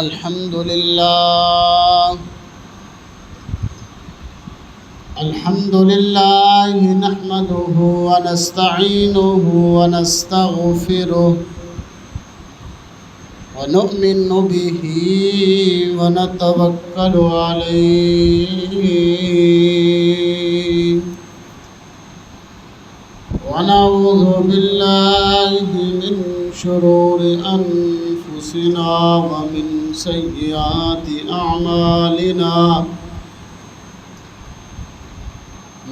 الحمد لله نحمده ونستعينه ونستغفره ونؤمن به ونتوكل عليه ونعوذ بالله من شرور أنفسنا ومن سيئات أعمالنا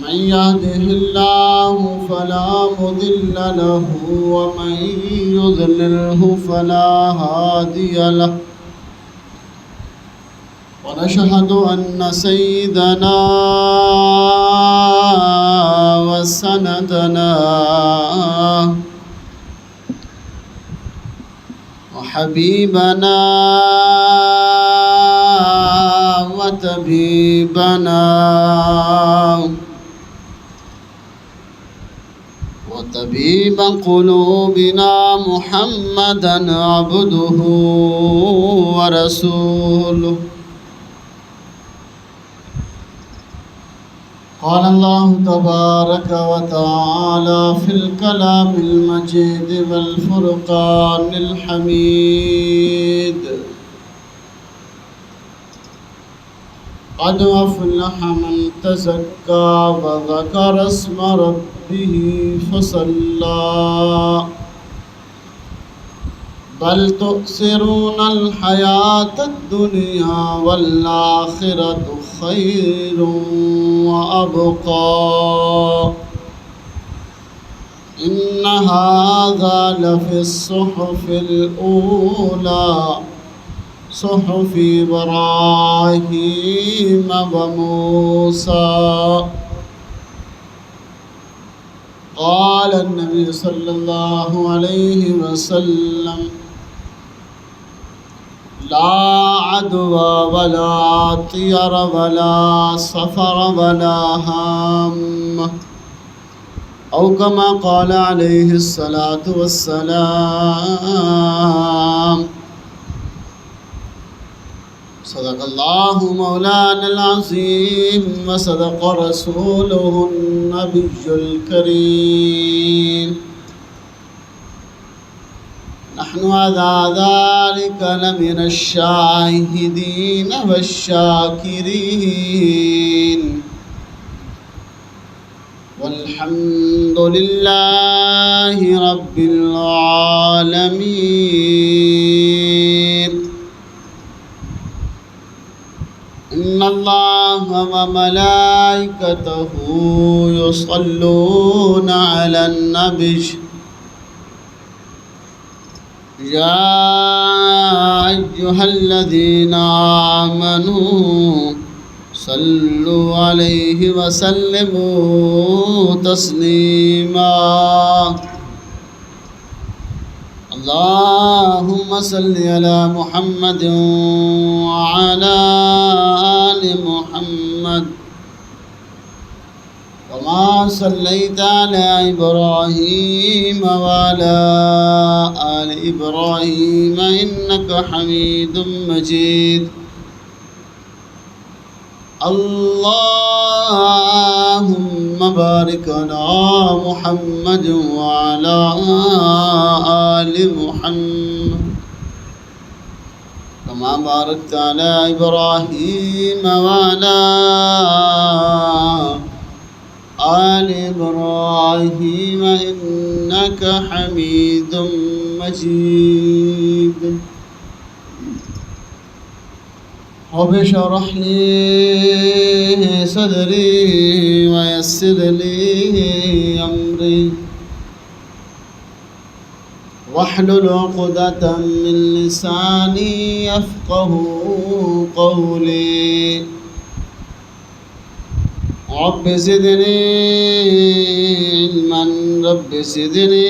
من يهده الله فلا مضل له ومن يضلله فلا هادي له ونشهد أن سيدنا وسندنا وحبيبنا وطبيبنا وطبيب قلوبنا محمدا عبده ورسوله. قال الله تبارك وتعالى في الكلام المجيد والفرقان الحميد: قد أفلح من تزكى وذكر اسم ربه فصلى بل تؤثرون الحياة الدنيا والآخرة خير وأبقى إن هذا لفي الصحف الأولى صحف إبراهيم وموسى. قال النبي صلى الله عليه وسلم: لا عدوى ولا طير ولا سفر ولا هام، أو كما قال عليه الصلاة والسلام. صدق الله مولانا العظيم وصدق رسوله النبي الكريم. نحن على ذلك لمن الشاهدين والشاكرين، والحمد لله رب العالمين. إن الله وملائكته يصلون على النبي يا أيها الذين آمنوا صلوا عليه وسلموا تسليما. اللهم صل على محمد وعلى آل محمد كما صليت على إبراهيم وعلى آل إبراهيم إنك حميد مجيد. اللهم بارك على محمد وعلى آل محمد كما باركت على إبراهيم وعلى آل إبراهيم إنك حميد مجيد. رب اشرح لي صدري ويسر لي أمري واحلل عقدة من لساني يفقه قولي. رب زدني علما رب زدني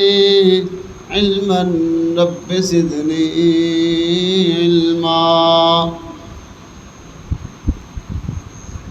علما رب زدني علما.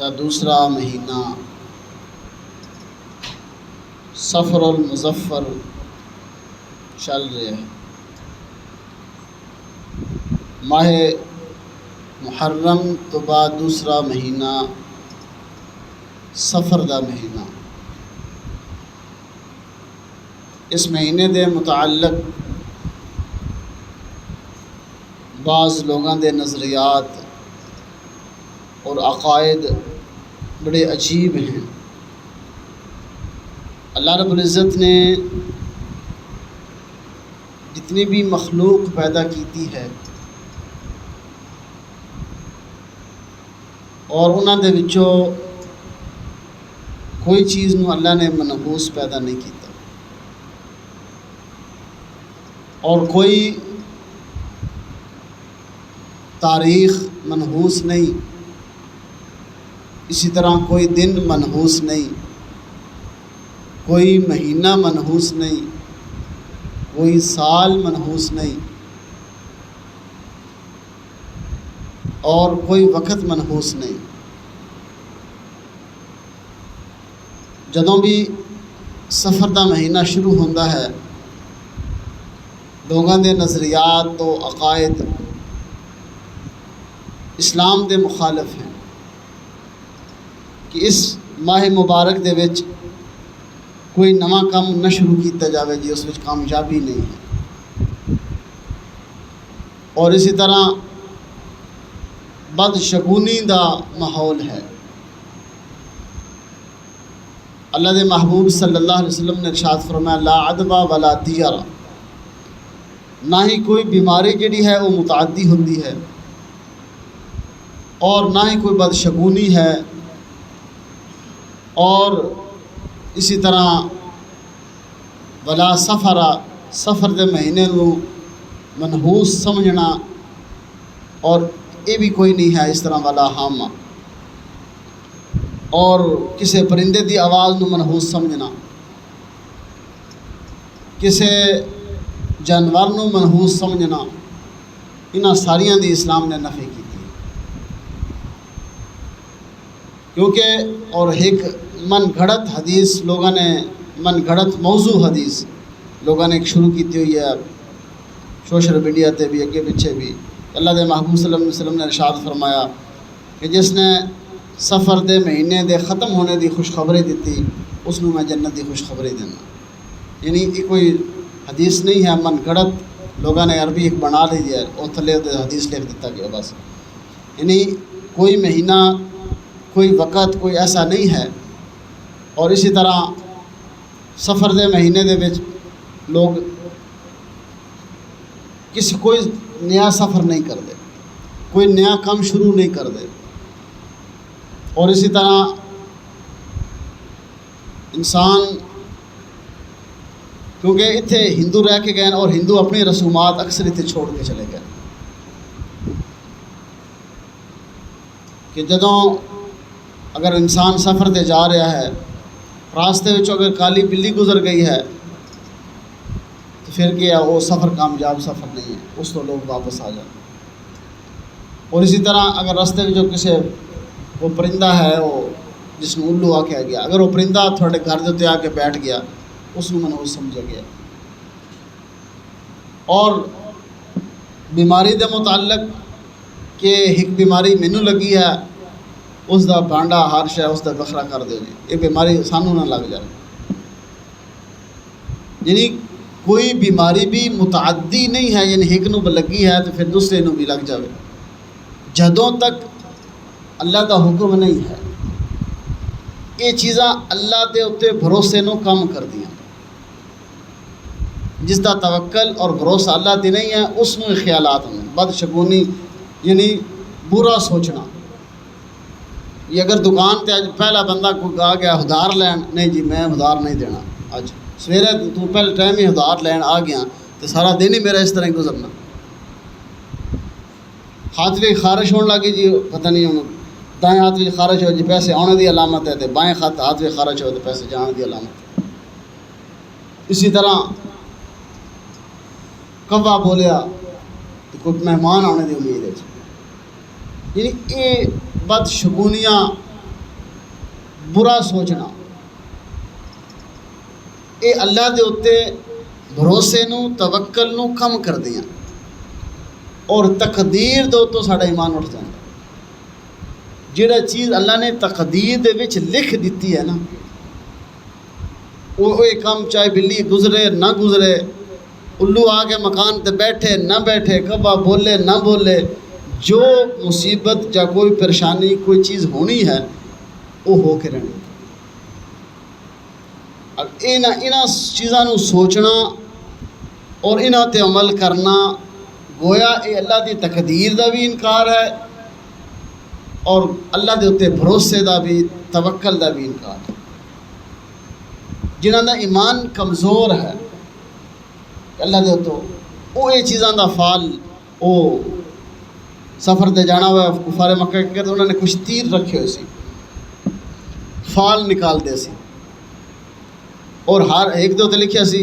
دا دوسرا مہینہ سفر المظفر چل رہا ہے۔ ماہ محرم تو بعد دوسرا مہینہ سفر دا مہینہ۔ اس مہینے دے متعلق بعض لوگاں دے نظریات اور عقائد بڑے عجیب ہیں۔ اللہ رب العزت نے جتنی بھی مخلوق پیدا کیتی ہے اور انہاں دے وچوں کوئی چیز نو اللہ نے منحوس پیدا نہیں کیتا، اور کوئی تاریخ منحوس نہیں، اسی طرح کوئی دن منحوس نہیں، کوئی مہینہ منحوس نہیں، کوئی سال منحوس نہیں، اور کوئی وقت منحوس نہیں۔ جدوں بھی سفر دا مہینہ شروع ہوتا ہے، لوگاں دے نظریات تو عقائد اسلام دے مخالف ہیں کہ اس ماہ مبارک دے وچ کوئی نواں کام نہ شروع کیتا جاوے جی اس وچ کامیابی نہیں ہے، اور اسی طرح بدشگونی دا ماحول ہے۔ اللہ دے محبوب صلی اللہ علیہ وسلم نے ارشاد فرمایا لا عدوى ولا طیرہ، نہ ہی کوئی بیماری جڑی ہے وہ متعدی ہوتی ہے اور نہ ہی کوئی بدشگونی ہے، اور اسی طرح ولا سفر دے مہینے کو منحوس سمجھنا، اور یہ بھی کوئی نہیں ہے اس طرح ولا حامہ، اور کسی پرندے دی آواز نو منحوس سمجھنا، کسی جانور نو منحوس سمجھنا، انہاں ساریاں دی اسلام نے نفی کی تھی، کیونکہ اور ایک من گھڑت حدیث لوگوں نے من گھڑت موضوع حدیث لوگوں نے ایک شروع کی ہوئی ہے سوشل میڈیا تے بھی اگے پیچھے بھی۔ اللہ دے محبوب صلی اللہ علیہ وسلم نے ارشاد فرمایا کہ جس نے سفر دے مہینے دے ختم ہونے دی خوشخبری دیتی اس نو میں جنت دی خوشخبری دینا۔ یعنی یہ کوئی حدیث نہیں ہے من گھڑت لوگوں نے عربی ایک بنا لی ہے اور تھلے حدیث لکھ دیتا گیا بس۔ یعنی کوئی مہینہ کوئی وقت کوئی ایسا نہیں ہے، اور اسی طرح سفر دے مہینے دے وچ لوگ کوئی نیا سفر نہیں کرتے، کوئی نیا کام شروع نہیں کرتے، اور اسی طرح انسان کیونکہ اتنے ہندو رہ کے گئے اور ہندو اپنی رسومات اکثر اتنے چھوڑ کے چلے گئے کہ جدوں اگر انسان سفر تے جا رہا ہے راستے وچ اگر کالی بلی گزر گئی ہے تو پھر کیا وہ سفر کامیاب سفر نہیں ہے، اس تو لوگ واپس آ جاتے۔ اور اسی طرح اگر راستے میں جو کسی وہ پرندہ ہے وہ جس نے الو آ کے آ گیا، اگر وہ پرندہ تھوڑے گھر دے اتنے آ کے بیٹھ گیا اس میں منحوس سمجھا گیا۔ اور بیماری دے متعلق کہ ایک بیماری مینوں لگی ہے اس دا بانڈا ہر شے اس دا بکھرا کر دے جی، یہ بیماری سانوں نہ لگ جائے۔ یعنی کوئی بیماری بھی متعدی نہیں ہے، یعنی ایک نو لگی ہے تو پھر دوسرے نو بھی لگ جاوے، جدوں تک اللہ دا حکم نہیں ہے۔ یہ چیزاں اللہ دے اتنے بھروسے نو کم کر دیا، جس دا توکل اور بھروسہ اللہ تے نہیں ہے اس میں خیالات ہیں بدشگونی، یعنی برا سوچنا۔ یہ اگر دکان تے پہلا بندہ کوئی آ گیا ادھار لین، نہیں جی میں ادھار نہیں دینا، اج سویرے تو پہلے ٹائم ہی ادھار لین آ گیا تو سارا دن ہی میرا اس طرح ہی گزرنا۔ ہاتھ بھی خارش ہونے لگی جی، پتہ نہیں ہوں دائیں ہاتھ بھی خارش ہو جی پیسے آنے دی علامت ہے، تو بائیں ہاتھ بھی خارش ہو تو پیسے جان دی علامت ہے۔ اسی طرح کوا بولیا تو کوئی مہمان آنے دی امید ہے، یعنی یہ بدشگونیاں برا سوچنا، یہ اللہ دے اتنے بھروسے نو توکل نو کم کر دیاں اور تقدیر دے اتوں ساڈا ایمان اٹھ جاتا۔ جہڑا چیز اللہ نے تقدیر دے وچ لکھ دیتی ہے نا، وہ کام چاہے بلی گزرے نہ گزرے، الو آ کے مکان تے بیٹھے نہ بیٹھے، کبا بولے نہ بولے، جو مصیبت یا کوئی پریشانی کوئی چیز ہونی ہے وہ ہو کے رہنی۔ اب انہاں چیزاں نو سوچنا اور انہاں تے عمل کرنا گویا یہ اللہ دی تقدیر دا بھی انکار ہے اور اللہ دے اتنے بھروسے دا بھی توکل دا بھی انکار ہے۔ جنہاں دا ایمان کمزور ہے اللہ دے اتوں وہ یہ چیزاں دا فال، وہ سفر تے جانا ہوا کفار مکہ کے تو انہوں نے کچھ تیر رکھے ہوئے سی، فال نکال دے سی اور ہر ایک دے اتنے لکھیا سی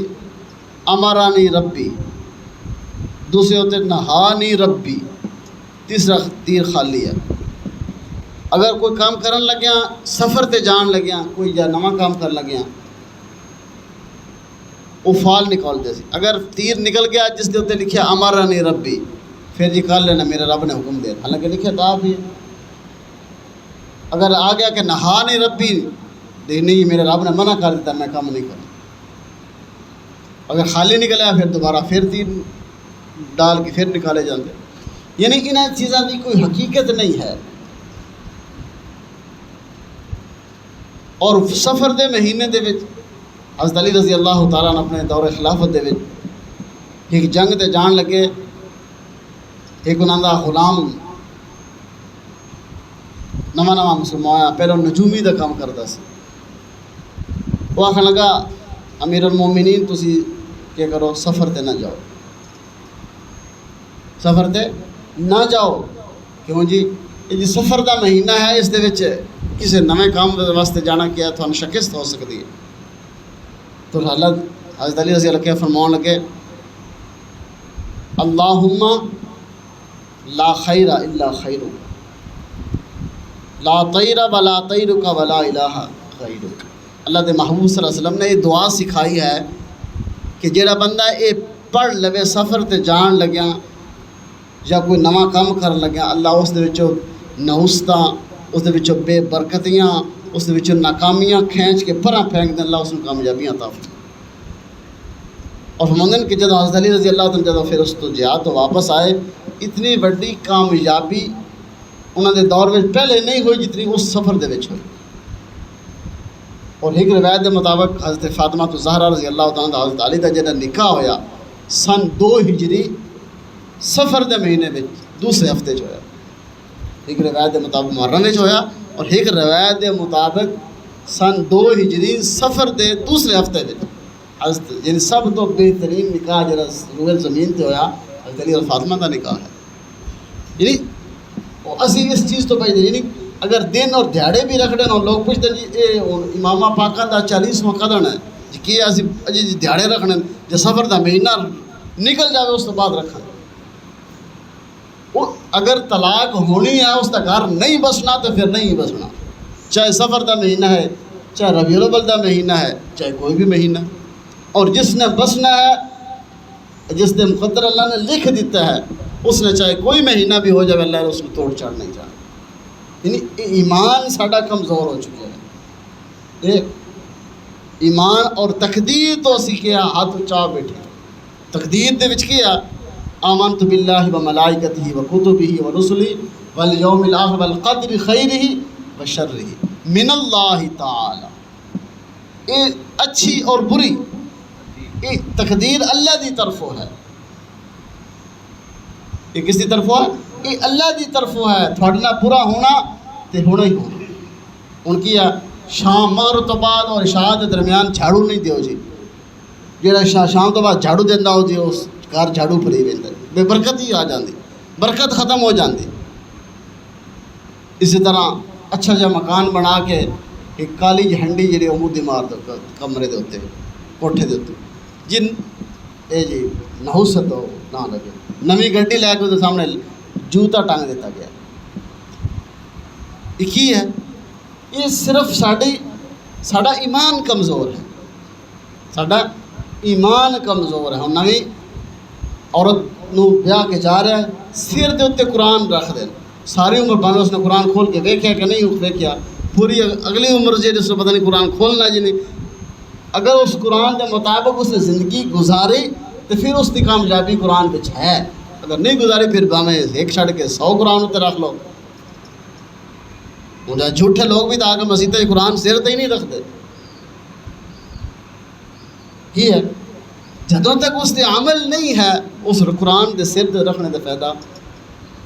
امرانی ربی، دوسرے ہوتے نہانی ربی، تیسرا تیر خالی ہے۔ اگر کوئی کام کرن لگیا، سفر تے جان لگیا، کوئی یا نواں کام کر لگیا، وہ فال نکال دے سی۔ اگر تیر نکل گیا جس دے اتنے لکھیا امرانی ربی، پھر جی کر لینا میرے رب نے حکم دیا، حالانکہ لکھیا تھا بھی۔ اگر آ گیا کہ نہانی ربی، نہیں میرے رب نے منع کر دیتا میں کام نہیں کروں۔ اگر خالی نکلا پھر دوبارہ پھر تیر ڈال کے پھر نکالے جاتے، یعنی انہاں چیزاں کی کوئی حقیقت نہیں ہے۔ اور سفر دے مہینے دے وچ حضرت علی رضی اللہ تعالیٰ نے اپنے دور خلافت دے وچ ایک جنگ تے جان لگے، ایک انہاں دا غلام نواں مسلمان آیا، پہلے نجومی دا کام کرتا سی، وہ آخر لگا امیر المومنین تسی کیا کرو سفر تے نہ جاؤ، سفر تے نہ جاؤ، کیوں جی یہ جی سفر دا مہینہ ہے، اس دے وچ کسی نویں کام واسطے جانا کیا تو شکست ہو سکتی ہے۔ تو حضرت علی رضی اللہ عنہ فرمان لگے اللہم لا خیر الا خیرک لا طیر ولا طیرک ولا الہ غیرک۔ اللہ دے محبوب صلی اللہ علیہ وسلم نے یہ دعا سکھائی ہے کہ جیڑا بندہ یہ پڑھ لوے سفر تے جان لگیا یا کوئی نواں کام کر لگیا، اللہ اس دے وچوں نحوستاں، اس دے وچوں بے برکتیاں، اس دے وچوں ناکامیاں کھینچ کے پراں پھینک دیں، اللہ اس کو کامیابیاں عطا فرمائے۔ اور فرماندن کہ جب حضرت علی رضی اللہ عنہ جب پھر اس تو جہاد تو واپس آئے، اتنی بڑی کامیابی انہوں نے دور میں پہلے نہیں ہوئی جتنی اس سفر دے وچ ہوئی۔ اور ایک روایت کے مطابق حضرت فاطمہ الزہرا رضی اللہ تعالیٰ عنہ حضرت علی کا جب نکاح ہویا سن 2 ہجری سفر دے مہینے میں دوسرے ہفتے چ ہویا، ایک روایت کے مطابق محرم وچ ہویا اور ایک روایت کے مطابق سن 2 ہجری سفر دے دوسرے ہفتے میں حضرت یعنی سب تو بہترین نکاح جڑا روئے زمین تے ہویا حضرت علی اور فاطمہ کا نکاح ہے۔ یعنی اسی اس چیز تو پہلے یعنی اگر دن اور دیہڑے بھی رکھ دیں اور لوگ پوچھتے جی اے امامہ پاکاں دا 40واں قدم ہے جی کہ اسی جی دیہڑے رکھنے جو سفر دا مہینہ نکل جاوے اس تو بعد رکھیں۔ اگر طلاق ہونی ہے اس کا گھر نہیں بسنا تو پھر نہیں بسنا، چاہے سفر دا مہینہ ہے، چاہے ربیع الاول دا مہینہ ہے، چاہے کوئی بھی مہینہ۔ اور جس نے بسنا ہے، جس نے مقدر اللہ نے لکھ دیتا ہے، اس نے چاہے کوئی مہینہ بھی ہو جائے اللہ نے اس کو توڑ چاڑ نہیں جانا۔ یعنی ایمان ساڈا کمزور ہو چکا ہے، ایک ایمان اور تقدیر تو اسی کیا ہاتھ چاہ بیٹھے، تقدیر دے وچ کیا آمنت باللہ و ملائکتہ و کتبہ و رسلہ والیوم الآخر والقدر خیرہ و شرہ من اللہ تعالی۔ یہ اچھی اور بری یہ تقدیر اللہ دی طرفوں ہے، یہ کس دی طرفوں ہے؟ یہ اللہ دی طرفوں ہے۔ تھوڑے نال برا ہونا تے ہونا ہی ہونا۔ ان کی شام مغرب تو بعد اور عشاء کے درمیان جھاڑو نہیں دیو جی، جہاں شام تو بعد جھاڑو دینا ہو جی اس گھر جھاڑو پھری ویندا، بے برکت ہی آ جاندی، برکت ختم ہو جاندی۔ اسی طرح اچھا جا مکان بنا کے ایک کالی جی ہنڈی جی عمودی مار دو کمرے دے اتنے کوٹھے دے اتنے جن اے جی نحوست ہو نہ لگے، نویں گڈی لے کے سامنے جوتا ٹانگ دیتا گیا۔ ایک ہی ہے یہ صرف ساڈا ایمان کمزور ہے، ساڈا ایمان کمزور ہے. ہن نویں عورت نو بیاہ کے جا رہا ہے، سر دے اتنے قرآن رکھ دین، ساری عمر بھاویں اس نے قرآن کھول کے ویکھیا کہ نہیں ویکھیا، پوری اگلی عمر جس پتہ نہیں قرآن کھولنا جی نہیں، اگر اس قرآن کے مطابق اس نے زندگی گزاری تو پھر اس کی کامیابی قرآن پہ ہے. اگر نہیں گزاری پھر بھاویں ایک چھڑ کے 100 قرآن اتنے رکھ لو. جھوٹے لوگ بھی تو آگے مسیح قرآن سر تے ہی نہیں رکھتے. یہ ہے جدوں تک اس کے عمل نہیں ہے اس قرآن کے سر تے رکھنے کا فائدہ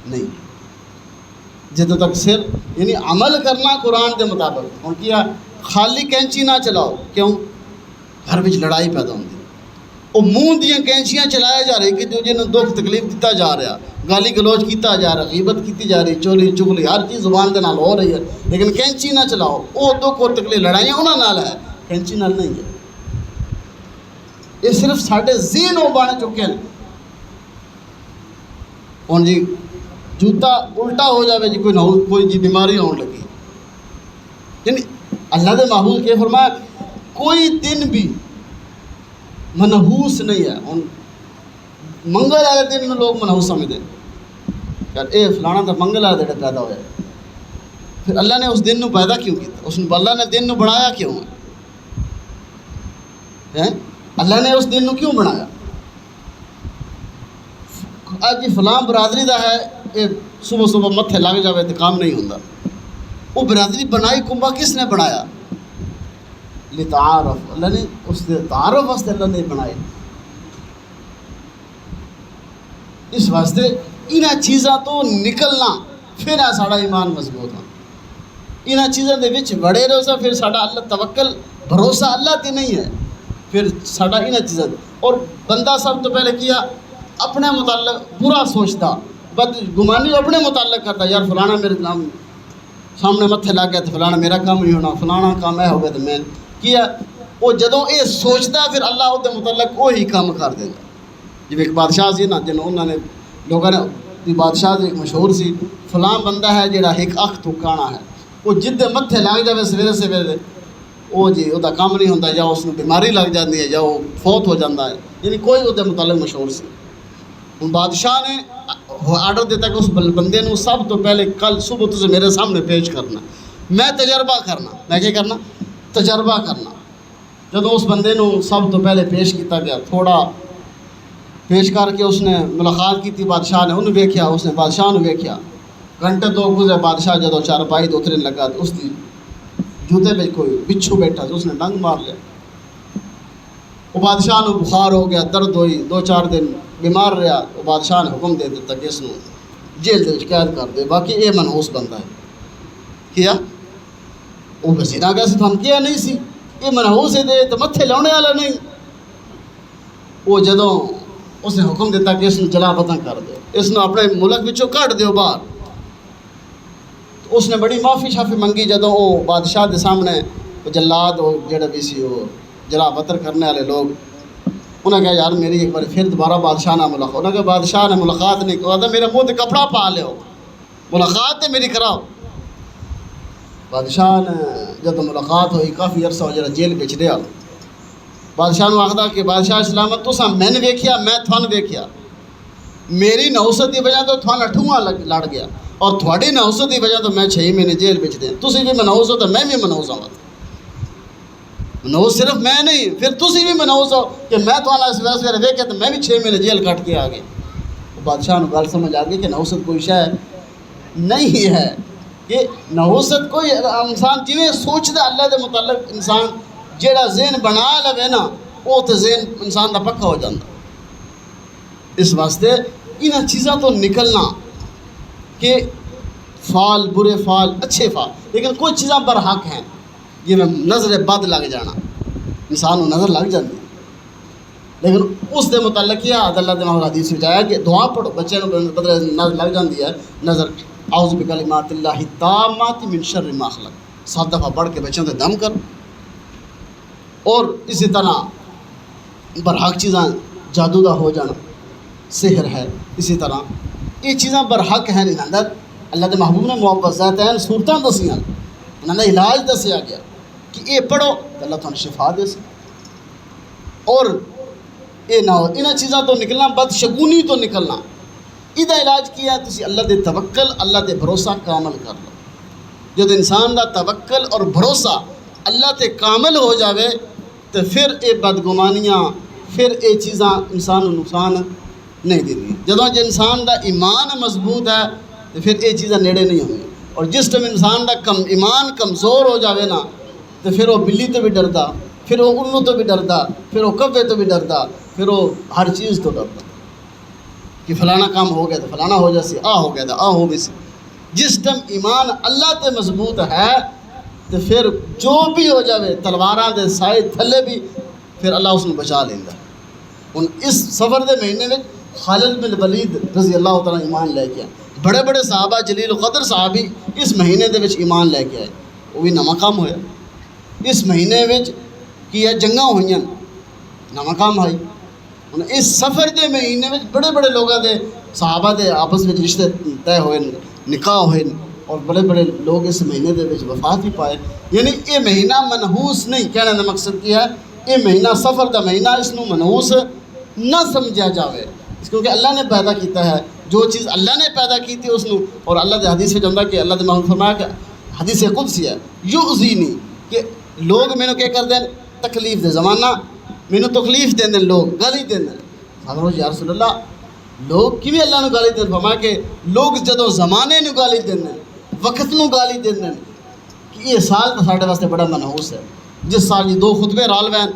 نہیں. جدوں تک سر یعنی عمل کرنا قرآن کے مطابق. ہوں کیا خالی کینچی نہ چلاؤ، کیوں؟ گھر میں لڑائی پیدا ہوتی، وہ منہ دیا کینچیاں چلایا جا رہی کہ دوجے نے دکھ تکلیف دیتا جا رہا، گالی گلوچ کیتا جا رہا، غیبت کیتی جا رہی، چوری چغلی ہر چیز زبان کے نال ہو رہی ہے، لیکن کینچی نہ چلاؤ. وہ دکھ اور تکلیف لڑائیاں انہاں نال ہے، کینچی نال نہیں ہے. یہ صرف ساڈے ذہن وہ بن چکے ہیں. ہوں جی جوتا الٹا ہو جائے جی کوئی جی بیماری آن لگی، یعنی اللہ دے محبوب کے فرمایا کوئی دن بھی منحوس نہیں ہے. ہوں منگل والے دن لوگ منحوس سمجھتے ہیں یار اے فلانا تو منگل والے دن پیدا ہوا ہے. پھر اللہ نے اس دن نو پیدا کیوں کیا؟ اللہ نے دن نو بنایا کیوں ہے؟ اللہ نے اس دن نو کیوں بنایا؟ اج فلاں برادری دا ہے، یہ صبح صبح متھے لگ جائے تو کام نہیں ہوتا. وہ برادری بنائی کنبا کس نے بنایا؟ لتعارف. اللہ نے اس کے تعارف واسطے اللہ نے بنائی. اس واسطے انہاں چیزاں تو نکلنا پھر ساڑا ایمان مضبوط ہو. انہاں چیزاں دے وچ بڑے رہو سا پھر ساڑا اللہ توکل بھروسہ اللہ تے نہیں ہے، پھر ساڑا انہاں چیزاں. اور بندہ سب تو پہلے کیا اپنے متعلق برا سوچتا، بد گمانی اپنے متعلق کرتا، یار فلانا میرے نام سامنے متھے لگ گیا تو فلانا میرا کام نہیں ہونا، فلانا کام ہے ہو گیا تو میں کیا. وہ جدوں یہ سوچتا پھر اللہ اس کے متعلق وہی کام کر دینا. جب ایک بادشاہ سی نا جنہوں انہوں نے لوگوں نے بادشاہ ایک مشہور سی فلاں بندہ ہے جڑا ایک اکھ تو کانا ہے، وہ جدے متھے لگ جائے سویرے سویرے وہ جی وہ کام نہیں ہوتا، یا اس کو بیماری لگ جاتی ہے یا وہ فوت ہو جاتا ہے، یعنی کوئی اس کے متعلق مشہور سی. ہوں بادشاہ نے آرڈر دیتا کہ اس بندے نو سب تو پہلے کل صبح تجھے میرے سامنے پیش کرنا، میں تجربہ کرنا. میں کیا کرنا؟ تجربہ کرنا. جب اس بندے نو سب تو پہلے پیش کیتا گیا، تھوڑا پیش کر کے اس نے ملاقات کی تھی بادشاہ نے، انہوں ویکھیا، اس نے بادشاہ نے ویکھیا. گھنٹے دو گزرے، بادشاہ جدو چارپائی تو اترنے لگا تو اس کی جوتے پہ کوئی بچھو بیٹھا تو اس نے ڈنگ مار لیا. وہ بادشاہ نو بخار ہو گیا، درد ہوئی، 2-4 دن بیمار رہا. وہ بادشاہ نے حکم دے دیتا کہ اس نو جیل دے قید کر دے، باقی یہ منحوس بندہ ہے. کیا وہ وزیر آ گیا سی تو ہم کیا نہیں سی یہ منحوس ہے دے تو متھے لاؤنے والا نہیں. وہ جدوں اس نے حکم دیتا کہ اس نے جلا وطن کر دو، اس نے اپنے ملک وچوں کٹ دیو باہر. اس نے بڑی معافی شافی منگی. جدوں وہ بادشاہ دے سامنے جلاد وہ جڑے بھی سی وہ جلا وطن کرنے والے لوگ انہوں نے کہا یار میری ایک بار پھر دوبارہ بادشاہ نہ ملاقات. انہوں نے کہا بادشاہ نے ملاقات نہیں کہا، میرے منہ تے کپڑا پا لیو، ملاقات تے میری کراؤ. بادشاہ نے جب ملاقات ہوئی کافی عرصہ ہو جڑا جیل بچ رہا. بادشاہ نے آخدا کہ بادشاہ سلامت تساں میں نے ویکھیا، میں تھن ویکھیا، میری نحوست کی وجہ تو تھن 8واں لڑ گیا اور تھوڑی نحوست کی وجہ تو میں 6 مہینے جیل بچ رہا. تسی بھی منحوس ہو تو میں بھی منحوس ہوں. منحوس صرف میں نہیں، پھر تسی بھی منحوس ہو کہ میں تھوڑا اس وجہ سے ویکھیا تو میں بھی 6 مہینے جیل کٹ کے آ گیا. بادشاہ نے گل سمجھ آ گئی کہ نحوست کوئی شے نہیں ہے، کہ نحوست کوئی انسان جویں سوچتا اللہ دے متعلق انسان جیڑا ذہن بنا لوے نا وہ تو ذہن انسان دا پکا ہو جاتا. اس واسطے انہاں چیزاں تو نکلنا کہ فال برے فال اچھے فال، لیکن کچھ چیزاں برحق ہیں جی میں نظر بد لگ جانا، انسان کو نظر لگ جاتی لیکن اس دے متعلق یہ اللہ دے محمد حدیث میں آیا کہ دعا پڑھو بچے نظر لگ جاتی ہے نظر. اعوذ بکلمات اللہ التامات من شر ما خلق 7 دفعہ پڑھ کے بچوں سے دم کرو. اور اسی طرح برحق چیزاں جادو دا ہو جانا سحر ہے، اسی طرح یہ چیزاں برحق ہیں. اندر اللہ دے محبوب نے معوذات صورتاں دسیاں انہوں نے علاج دسیا گیا کہ یہ پڑھو تو اللہ تمہیں شفا دے سی. اور یہ نہ ہو انہاں چیزاں تو نکلنا، بدشگونی تو نکلنا. یہ علاج کیا ہے تسی اللہ دے توکل، اللہ دے بھروسہ کامل کر لو. جب انسان دا توکل اور بھروسہ اللہ تے کامل ہو جاوے تو پھر یہ بدگمانیاں، پھر یہ چیزاں انسان کو نقصان نہیں دیتی. جدوں انسان دا ایمان مضبوط ہے تو پھر یہ چیزاں نیڑے نہیں ہوئی. اور جس ٹائم انسان دا ایمان کمزور ہو جاوے نا تو پھر وہ بلی تو بھی ڈردا، پھر وہ الو تو بھی ڈردا، پھر وہ کبے تو بھی ڈردا، پھر وہ ہر چیز تو ڈردا کہ فلانا کام ہو گیا تو فلانا ہو جاسی، آ ہو گیا تو آ ہو گئی سی. جس ٹائم ایمان اللہ تے مضبوط ہے تو پھر جو بھی ہو جاوے تلواراں دے سائے تھلے بھی پھر اللہ اس نے بچا لیندا. ہن اس سفر دے مہینے میں خالد بن ولید رضی اللہ تعالیٰ ایمان لے کے آئے. بڑے بڑے صحابہ جلیل القدر صحابی اس مہینے دے وچ ایمان لے کے آئے. وہ بھی نواں کام ہویا. اس مہینے وچ کی ہے جنگاں ہوئیاں، نواں کام آئی. ہن اس سفر دے مہینے وچ بڑے بڑے لوگاں دے صحابہ دے آپس وچ رشتے طے ہوئے، نکاح ہوئے، اور بڑے بڑے لوگ اس مہینے دے وچ وفات بھی پائے. یعنی یہ مہینہ منحوس نہیں، کہنے کا مقصد کیا ہے یہ مہینہ سفر دا مہینہ اس نو منحوس نہ سمجھا جاوے، کیونکہ اللہ نے پیدا کیتا ہے. جو چیز اللہ نے پیدا کی تھی اس نو، اور اللہ دے حدیث میں جاندہ کہ اللہ دے محمد فرمایا کہ حدیث قدسی ہے یؤذینی، کہ لوگ مینوں کیا کر دیں تکلیف دے، زمانہ مینوں تکلیف دیں لوگ گالی دیں. حضرت یا رسول اللہ لوگ کیویں اللہ نو گالی دیں؟ فرمایا کہ لوگ جدوں زمانے نو گالی دیں، وقت نو گالی دیں کہ یہ سال تو ساڈے واسطے بڑا منحوس ہے. جس سال یہ 2 خطبے رال وین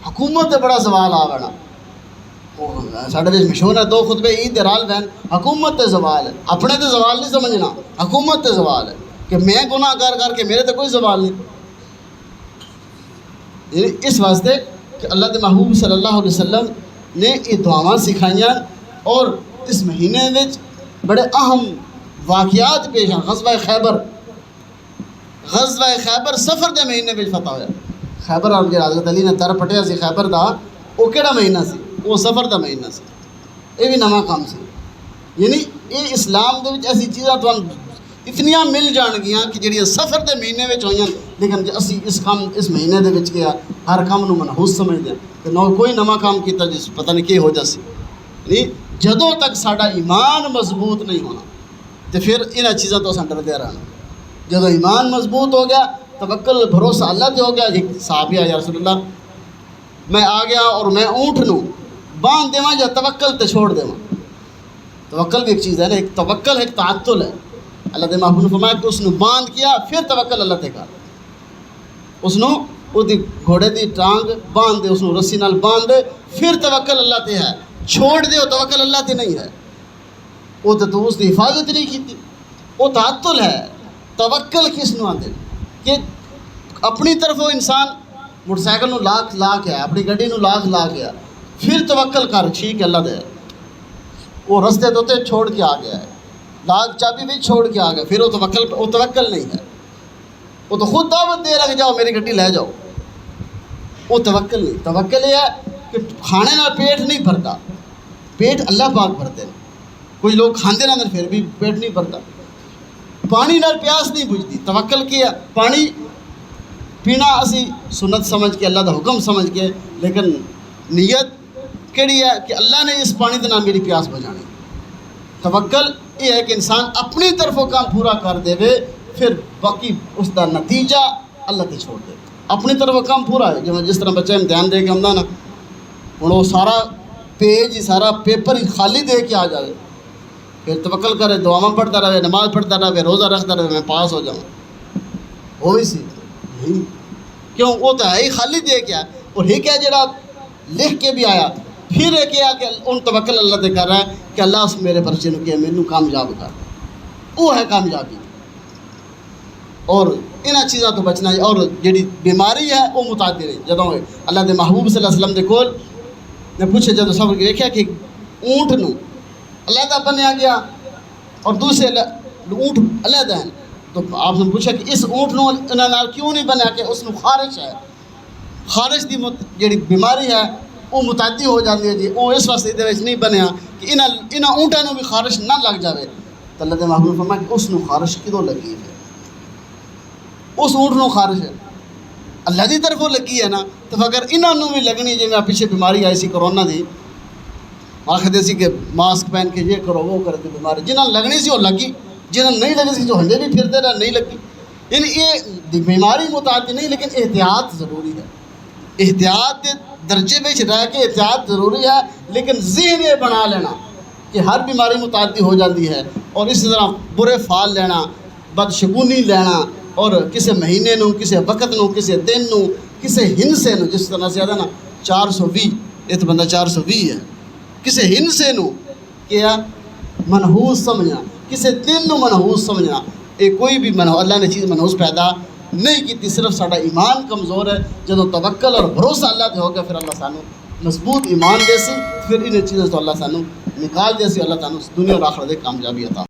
حکومت تے بڑا زوال آ وینا، ساڈے وچ مشہور ہے 2 خطبے عید دے رال وین حکومت تے زوال ہے. اپنے تے زوال نہیں سمجھنا، حکومت تے زوال ہے کہ میں گناہ کر کے میرے تے کوئی زوال نہیں. یعنی اس واسطے کہ اللہ دے محبوب صلی اللہ علیہ وسلم نے یہ دعاواں سکھائیاں. اور اس مہینے وچ بڑے اہم واقعات پیش ہیں. غزوہ خیبر سفر دے مہینے وچ فتح ہویا. خیبر اور حضرت علی نے در پٹیا سی خیبر دا، وہ کہڑا مہینہ سی؟ وہ سفر دا مہینہ سی. یہ بھی نواں کام سی. یعنی یہ اسلام دے وچ ایسی چیزاں تو اتنیاں مل جان گیاں کہ جڑیاں سفر دے مہینے وچ ہوئیاں، لیکن جے اسی اس مہینے دے وچ کیا ہر کام نو منحوس سمجھدے کہ نہ کوئی نواں کام کیتا جس پتہ نہیں کی ہو جاسی. یعنی جدوں تک ساڈا ایمان مضبوط نہیں ہونا تو پھر انہاں چیزاں تو اساں ڈردے رہنا. جدوں ایمان مضبوط ہو گیا، توکل بھروسہ اللہ تے ہو گیا. ایک صحابی یا رسول اللہ میں آ گیا اور میں اونٹ نو باندھ دیواں یا توکل تے چھوڑ دیواں. توکل بھی ایک چیز ہے نا، ایک توکل ہے، ایک تعطل ہے. اللہ دے محبوب نے فرمایا کہ اس نو باندھ کیا پھر توکل اللہ تے کر. اس نو وہ دی گھوڑے دی ٹانگ باندھ دے، اس نو رسی نال باندھ دے، پھر توکل اللہ تے ہے. چھوڑ دے توکل اللہ تے نہیں ہے. وہ تو اس دی حفاظت نہیں کیتی، وہ تعطل ہے. توکل کس نو آندے کہ اپنی طرف وہ انسان موٹر سائیکل نو لا کے آیا، اپنی گڈی نو لا کے آیا، پھر توکل کر ٹھیک ہے اللہ دے. وہ رستے دوتے چھوڑ کے آ گیا ہے، لاگ چابی بھی چھوڑ کے آ گیا، پھر وہ توکل نہیں ہے. وہ تو خود دعوت دے رہا کہ جاؤ میری گڈی لے جاؤ. وہ توکل نہیں. توکل یہ ہے کہ کھانے نال پیٹ نہیں بھرتا، پیٹ اللہ پاک بھرتے ہیں. کچھ لوگ کھاندے نہ پھر بھی پیٹ نہیں بھرتا. پانی نال پیاس نہیں بجھتی. توکل کیا پانی پینا اسی سنت سمجھ کے، اللہ دا حکم سمجھ کے، لیکن نیت کیڑی ہے کہ اللہ نے اس پانی دے نال میری پیاس بجھانی. توکل یہ ہے کہ انسان اپنی طرفوں کام پورا کر دے وے، پھر باقی اس دا نتیجہ اللہ تے چھوڑ دے. اپنی طرف کام پورا ہے. جس طرح بچے امتحان دے کے آمدا نا، ہوں وہ سارا پیج سارا پیپر ہی خالی دے کے آ جائے، پھر توکل کرے، دعاواں پڑھتا رہے، نماز پڑھتا رہے، روزہ رکھتا رہے، میں پاس ہو جاؤں. وہی سی نہیں، کیوں؟ وہ تو ہے ہی خالی دے کے آیا. اور ایک ہے جڑا لکھ کے بھی آیا، پھر ایک ہے کہ ان توکل اللہ تے کر رہا ہے کہ اللہ اس میرے پرچے نو کہ مینوں کامیاب کر. وہ ہے کامیابی. اور انہاں چیزاں تو بچنا ہے. اور جڑی بیماری ہے وہ متعدی ہے. جدوں اللہ دے محبوب صلی اللہ علیہ وسلم دے کول نے پوچھے، جدوں سب دیکھا کہ اونٹ نو علیحدہ بنیا گیا اور دوسرے اونٹ علیحدہ ہیں، تو آپ نے پوچھا کہ اس اونٹ نو انہاں نال کیوں نہیں بنیا؟ کہ اس نو خارش ہے. خارش دی جڑی بیماری ہے وہ متعدی ہو جاتی ہے جی. وہ اس واسطے دے وچ نہیں بنیا کہ انہاں اونٹاں نو بھی خارش نہ لگ جاوے. تو اللہ دے محبوب نے فرمایا کہ اس نو خارش کدوں لگی ہے؟ اس اونٹ نو خارش ہے اللہ کی طرفوں لگی ہے نا. تو اگر انہوں بھی لگنی جی میں پیچھے بیماری آئی سی کرونا دی آخر سی کہ ماسک پہن کے یہ کرو وہ کرتے بیماری جنہوں لگنی سی وہ لگی جنہوں نہیں لگی سی جو ہنڈے بھی پھرتے رہے نہیں لگی. یعنی یہ بیماری متعدی نہیں لیکن احتیاط ضروری ہے. احتیاط کے درجے میں رہ کے احتیاط ضروری ہے لیکن ذہن یہ بنا لینا کہ ہر بیماری متعدی ہو جاتی ہے اور اسی طرح برے فال لینا بدشگونی لینا اور کسی مہینے نو کسی وقت نو کسی دن نو کسی ہنسے نو جس طرح سے نا 420 یہ تو بندہ 420 ہے کسی ہنسے نو کیا منحوس سمجھنا کسی دن نو منحوس سمجھنا. یہ کوئی بھی اللہ نے چیز منحوس پیدا نہیں کی. صرف ساڈا ایمان کمزور ہے. جدو توکل اور بھروسہ اللہ تے ہو گیا پھر اللہ سانو مضبوط ایمان دے سی پھر ان چیزوں تو اللہ سانو نکال دے سی. اللہ تعالیٰ دنیا اور آخرت کامیابی عطا